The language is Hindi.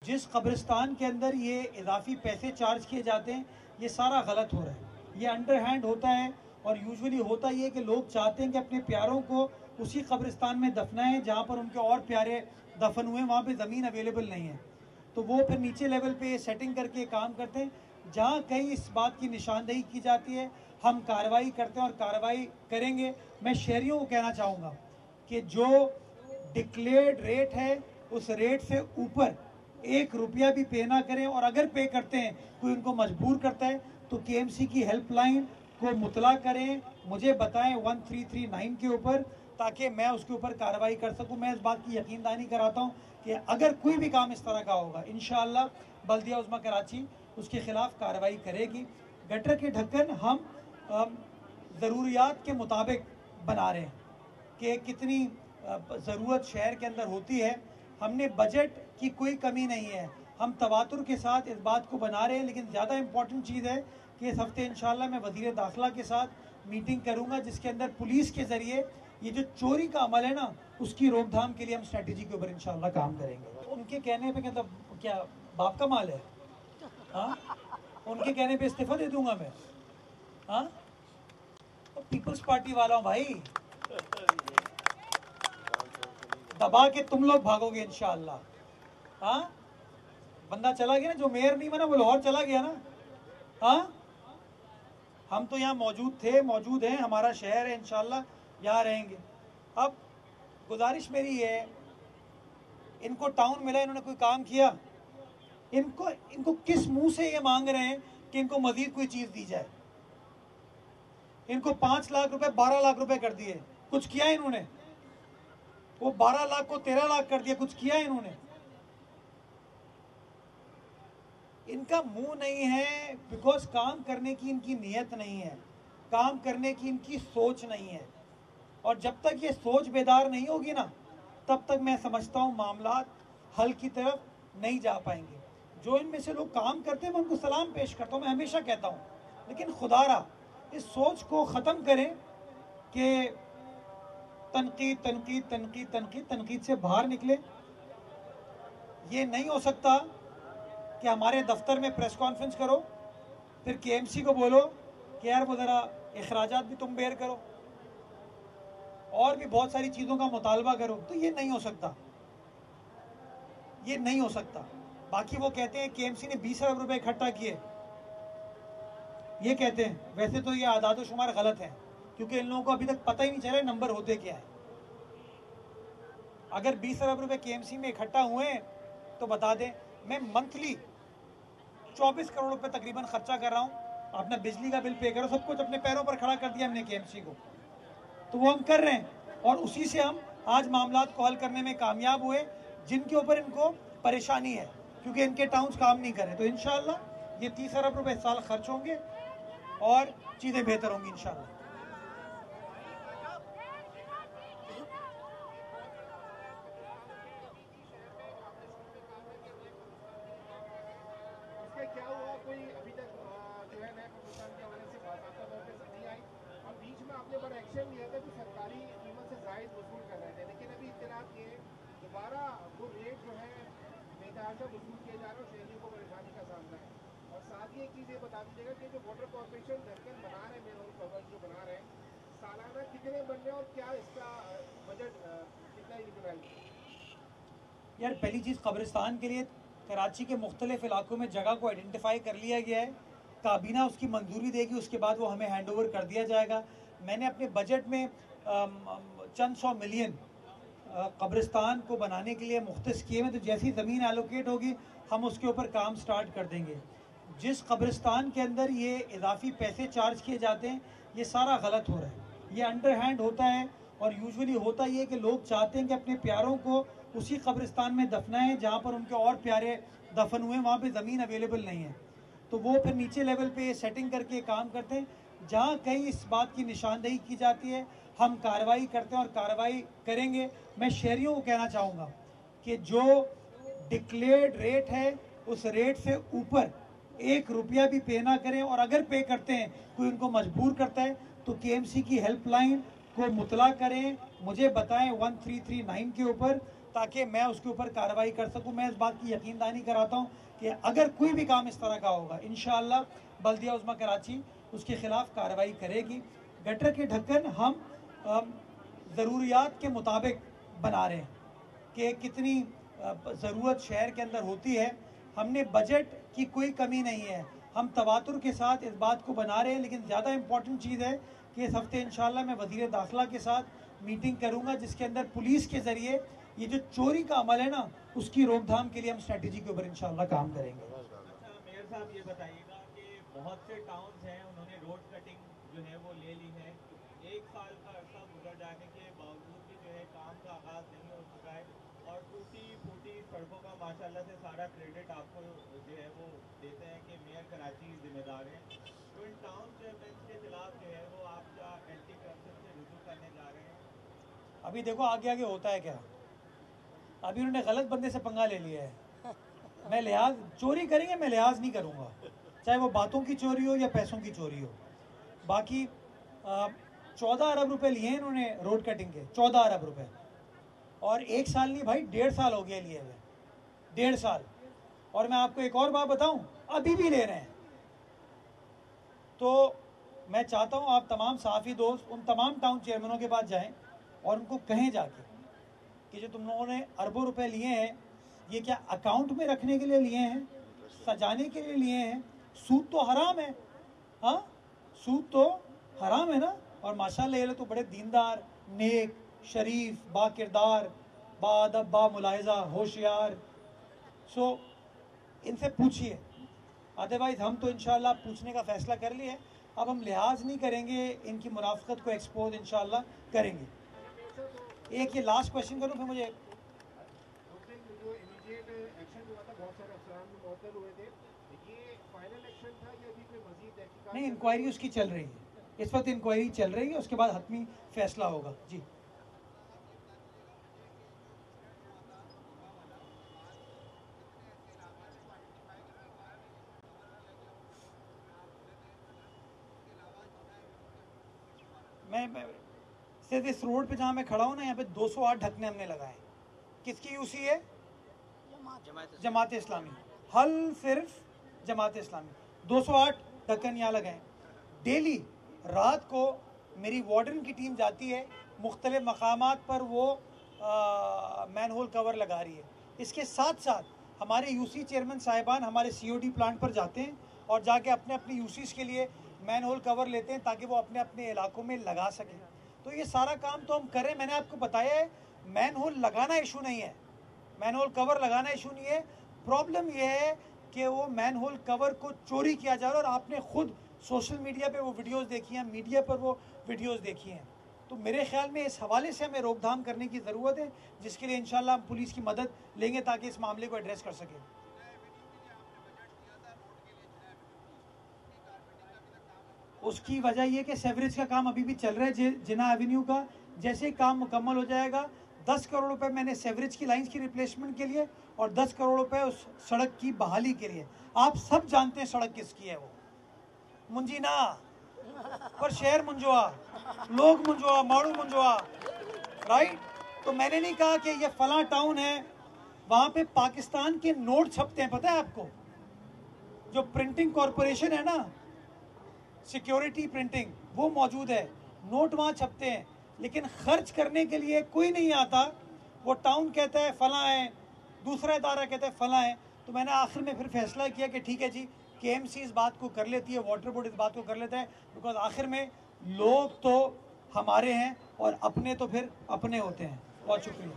जिस कब्रिस्तान के अंदर ये इजाफी पैसे चार्ज किए जाते हैं, ये सारा गलत हो रहा है। ये अंडरहैंड होता है और यूजुअली होता ये है कि लोग चाहते हैं कि अपने प्यारों को उसी कब्रिस्तान में दफनाएं जहाँ पर उनके और प्यारे दफन हुए, वहाँ पे ज़मीन अवेलेबल नहीं है। तो वो फिर नीचे लेवल पे सेटिंग करके काम करते हैं। जहाँ कहीं इस बात की निशानदेही की जाती है, हम कार्रवाई करते हैं और कार्रवाई करेंगे। मैं शहरियों को कहना चाहूँगा कि जो डिक्लेयर्ड रेट है उस रेट से ऊपर 1 रुपया भी पे ना करें, और अगर पे करते हैं कोई उनको मजबूर करता है तो केएमसी की हेल्पलाइन को मुतला करें, मुझे बताएं 1339 के ऊपर, ताकि मैं उसके ऊपर कार्रवाई कर सकूं। मैं इस बात की यकीनदानी कराता हूं कि अगर कोई भी काम इस तरह का होगा, इंशाअल्लाह बल्दिया उज़्मा कराची उसके खिलाफ कार्रवाई करेगी। गटर के ढक्कन हम ज़रूरियात के मुताबिक बना रहे हैं कि कितनी ज़रूरत शहर के अंदर होती है। हमने बजट की कोई कमी नहीं है, हम तवातुर के साथ इस बात को बना रहे हैं। लेकिन ज़्यादा इम्पॉर्टेंट चीज़ है कि इस हफ्ते इंशाअल्लाह मैं वज़ीर दाखिला के साथ मीटिंग करूंगा, जिसके अंदर पुलिस के ज़रिए ये जो चोरी का अमल है ना, उसकी रोकथाम के लिए हम स्ट्रेटजी के ऊपर इंशाअल्लाह काम करेंगे। तो उनके कहने पे मतलब क्या बाप का माल है? हाँ, उनके कहने पे इस्तीफा दे दूंगा मैं? हाँ, तो पीपल्स पार्टी वाला हूँ भाई, दबा के तुम लोग भागोगे इंशाअल्लाह। हाँ, बंदा चला गया ना, जो मेयर नहीं बना वो लाहौर चला गया ना। हाँ, हम तो यहाँ मौजूद थे, मौजूद हैं, हमारा शहर है, इंशाअल्लाह यहाँ रहेंगे। अब गुजारिश मेरी है, इनको टाउन मिला, इन्होंने कोई काम किया? इनको किस मुंह से ये मांग रहे हैं कि इनको मजीद कोई चीज दी जाए? इनको 5 लाख रुपए 12 लाख रुपए कर दिए, कुछ किया इन्होंने? वो 12 लाख को 13 लाख कर दिया, कुछ किया इन्होंने? इनका मुंह नहीं है बिकॉज काम करने की इनकी नीयत नहीं है, काम करने की इनकी सोच नहीं है। और जब तक ये सोच बेदार नहीं होगी ना, तब तक मैं समझता हूँ मामला हल की तरफ नहीं जा पाएंगे। जो इनमें से लोग काम करते हैं मैं उनको सलाम पेश करता हूँ, मैं हमेशा कहता हूँ, लेकिन खुदारा इस सोच को ख़त्म करें कि तनकीद तनकीद तनकीद तनकीद तनकीद से बाहर निकले। ये नहीं हो सकता कि हमारे दफ्तर में प्रेस कॉन्फ्रेंस करो, फिर केएमसी को बोलो कि यार वो ज़रा अखराजात भी तुम बेयर करो, और भी बहुत सारी चीज़ों का मुतालबा करो। तो ये नहीं हो सकता, ये नहीं हो सकता। बाकी वो कहते हैं केएमसी ने 20 अरब रुपए इकट्ठा किए, ये कहते हैं। वैसे तो ये आदाद शुमार गलत है, क्योंकि इन लोगों को अभी तक पता ही नहीं चला नंबर होते क्या है। अगर 20 अरब रुपए केएमसी में इकट्ठा हुए तो बता दें। मैं मंथली 24 करोड़ रुपए तकरीबन खर्चा कर रहा हूँ, अपना बिजली का बिल पे करो, सब कुछ अपने पैरों पर खड़ा कर दिया हमने केएमसी को। तो वो हम कर रहे हैं, और उसी से हम आज मामलात को हल करने में कामयाब हुए, जिनके ऊपर इनको परेशानी है क्योंकि इनके टाउन्स काम नहीं कर रहे। तो इंशाअल्लाह ये 30 अरब रुपए साल खर्च होंगे और चीज़ें बेहतर होंगी इंशाअल्लाह। क्या हुआ, कोई अभी तक जो है नया कब्रिस्तान के हवाले से बाकायदा तौर पर नहीं आई, और बीच में आपने बड़ा एक्शन लिया था कि सरकारी कीमत से जायद वसूल कर रहे थे, लेकिन अभी इत्तलात ये दोबारा वो रेट जो है बेतहाशा वसूल किए जा रहे हैं और शहरियों को परेशानी का सामना है। और साथ ही एक चीज़ ये बता दीजिएगा कि जो वाटर कॉर्पोरेशन ढक्कन बना रहे हैं, मेन रोड कवर जो बना रहे हैं, सालाना कितने बन रहे हैं और क्या इसका बजट कितना यूटिलाइज? यार पहली चीज़, कब्रिस्तान के लिए कराची के मुख्तलिफ इलाकों में जगह को आइडेंटिफाई कर लिया गया है, काबीना उसकी मंजूरी देगी, उसके बाद वो हमें हैंड ओवर कर दिया जाएगा। मैंने अपने बजट में चंद 100 मिलियन कब्रिस्तान को बनाने के लिए मुख्तस किए हैं। तो जैसी ज़मीन एलोकेट होगी हम उसके ऊपर काम स्टार्ट कर देंगे। जिस कब्रिस्तान के अंदर ये इजाफी पैसे चार्ज किए जाते हैं, ये सारा गलत हो रहा है। ये अंडरहैंड होता है और यूजुअली होता ये है कि लोग चाहते हैं कि अपने प्यारों को उसी कब्रिस्तान में दफनाएं जहाँ पर उनके और प्यारे दफन हुए, वहाँ पे ज़मीन अवेलेबल नहीं है। तो वो फिर नीचे लेवल पे सेटिंग करके काम करते हैं। जहाँ कहीं इस बात की निशानदेही की जाती है हम कार्रवाई करते हैं और कार्रवाई करेंगे। मैं शहरियों को कहना चाहूँगा कि जो डिक्लेयर्ड रेट है उस रेट से ऊपर 1 रुपया भी पे ना करें, और अगर पे करते हैं कोई उनको मजबूर करता है तो केएमसी की हेल्पलाइन को मुतला करें, मुझे बताएं 1339 के ऊपर, ताकि मैं उसके ऊपर कार्रवाई कर सकूं। मैं इस बात की यकीनदानी कराता हूं कि अगर कोई भी काम इस तरह का होगा, इंशाअल्लाह बल्दिया उज़्मा कराची उसके ख़िलाफ़ कार्रवाई करेगी। गटर के ढक्कन हम ज़रूरियात के मुताबिक बना रहे हैं कि कितनी ज़रूरत शहर के अंदर होती है। हमने बजट की कोई कमी नहीं है, हम तवातुर के साथ इस बात को बना रहे हैं। लेकिन ज़्यादा इम्पॉर्टेंट चीज़ है कि इस हफ्ते इंशाअल्लाह मैं वज़ीर दाखिला के साथ मीटिंग करूँगा, जिसके अंदर पुलिस के ज़रिए ये जो चोरी का अमल है ना, उसकी रोकथाम के लिए हम स्ट्रेटजी के ऊपर इंशाअल्लाह काम करेंगे। अच्छा मेयर साहब, ये बताइएगा कि बहुत से टाउन्स हैं उन्होंने रोड कटिंग जो है वो ले ली है, 1 साल का अर्सा गुजर जाने के बावजूद भी जो है काम का आगाज़ नहीं हो चुका है, और टूटी फूटी सड़कों का माशाल्लाह से सारा क्रेडिट आपको जो है वो देते हैं कि मेयर कराची जिम्मेदार हैं। तो इन टाउन चेयरमैन के खिलाफ जो है वो आप क्या एंटी करप्शन से रुजू करने जा रहे हैं? अभी देखो आगे आगे होता है क्या। अभी उन्होंने गलत बंदे से पंगा ले लिया है। मैं लिहाज चोरी करेंगे, मैं लिहाज नहीं करूँगा, चाहे वो बातों की चोरी हो या पैसों की चोरी हो। बाकी 14 अरब रुपए लिए हैं इन्होंने रोड कटिंग के, 14 अरब रुपए, और 1 साल नहीं भाई 1.5 साल हो गया लिए हुए, 1.5 साल। और मैं आपको एक और बात बताऊं, अभी भी ले रहे हैं। तो मैं चाहता हूं आप तमाम सहाफ़ी दोस्त उन तमाम टाउन चेयरमैनों के पास जाएं और उनको कहें जाके कि जो तुम लोगों ने अरबों रुपए लिए हैं, ये क्या अकाउंट में रखने के लिए लिए हैं, सजाने के लिए लिए हैं? सूद तो हराम है, हाँ सूद तो हराम है ना। और माशाल्लाह ये तो बड़े दीनदार, नेक, शरीफ, बा किरदार, बाअदब, बा मुलाहिजा, होशियार। सो इनसे पूछिए, अदरवाइज हम तो इंशाल्लाह पूछने का फैसला कर लिया है। अब हम लिहाज नहीं करेंगे, इनकी मुनाफिकत को एक्सपोज इंशाल्लाह करेंगे। एक ये लास्ट क्वेश्चन करूं, फिर मुझे जो इमीडिएट एक्शन हुआ था, बहुत सारे अफसरान मुअत्तल हुए थे, ये फाइनल एक्शन था या अभी कोई मजीद तहकीकात? नहीं, इंक्वायरी उसकी चल रही है, इस वक्त इंक्वायरी चल रही है, उसके बाद हतमी फैसला होगा। जी मैं सिर्फ इस रोड पे जहाँ मैं खड़ा हूँ ना, यहाँ पे 208 ढकने हमने लगाए। किसकी यूसी है? जमात इस्लामी। हल सिर्फ जमात इस्लामी, 208 ढक्कन यहाँ लगाए। डेली रात को मेरी वार्डन की टीम जाती है, मुख्तलिफ मकामात पर वो मैन होल कवर लगा रही है। इसके साथ साथ हमारे यूसी चेयरमैन साहिबान हमारे सीओडी प्लांट पर जाते हैं और जाके अपने अपने यूसीज के लिए मैन होल कवर लेते हैं ताकि वो अपने अपने इलाकों में लगा सकें। तो ये सारा काम तो हम करें। मैंने आपको बताया है, मैन होल लगाना इशू नहीं है, मैन होल कवर लगाना इशू नहीं है। प्रॉब्लम ये है कि वो मैन होल कवर को चोरी किया जा रहा है, और आपने खुद सोशल मीडिया पे वो वीडियोस देखी हैं, मीडिया पर वो वीडियोस देखी हैं। तो मेरे ख्याल में इस हवाले से हमें रोकथाम करने की ज़रूरत है, जिसके लिए इंशाल्लाह हम पुलिस की मदद लेंगे ताकि इस मामले को एड्रेस कर सकें। उसकी वजह यह कि सेवरेज का काम अभी भी चल रहा है जिना एवेन्यू का। जैसे ही काम मुकम्मल हो जाएगा, 10 करोड़ रुपए मैंने सेवरेज की लाइंस की रिप्लेसमेंट के लिए और 10 करोड़ रुपए उस सड़क की बहाली के लिए। आप सब जानते हैं सड़क किसकी है, वो मुंजीना पर शहर मुंजवा, लोग मुंजवा, माड़ू मुंजवा, राइट। तो मैंने नहीं कहा कि ये फला टाउन है, वहां पे पाकिस्तान के नोट छपते हैं, पता है आपको? जो प्रिंटिंग कॉरपोरेशन है ना, सिक्योरिटी प्रिंटिंग, वो मौजूद है, नोट वहाँ छपते हैं, लेकिन खर्च करने के लिए कोई नहीं आता। वो टाउन कहता है फला है, दूसरा इदारा कहता है फला है। तो मैंने आखिर में फिर फैसला किया कि ठीक है जी, केएमसी इस बात को कर लेती है, वाटर बोर्ड इस बात को कर लेता है, बिकॉज आखिर में लोग तो हमारे हैं और अपने तो फिर अपने होते हैं। बहुत शुक्रिया।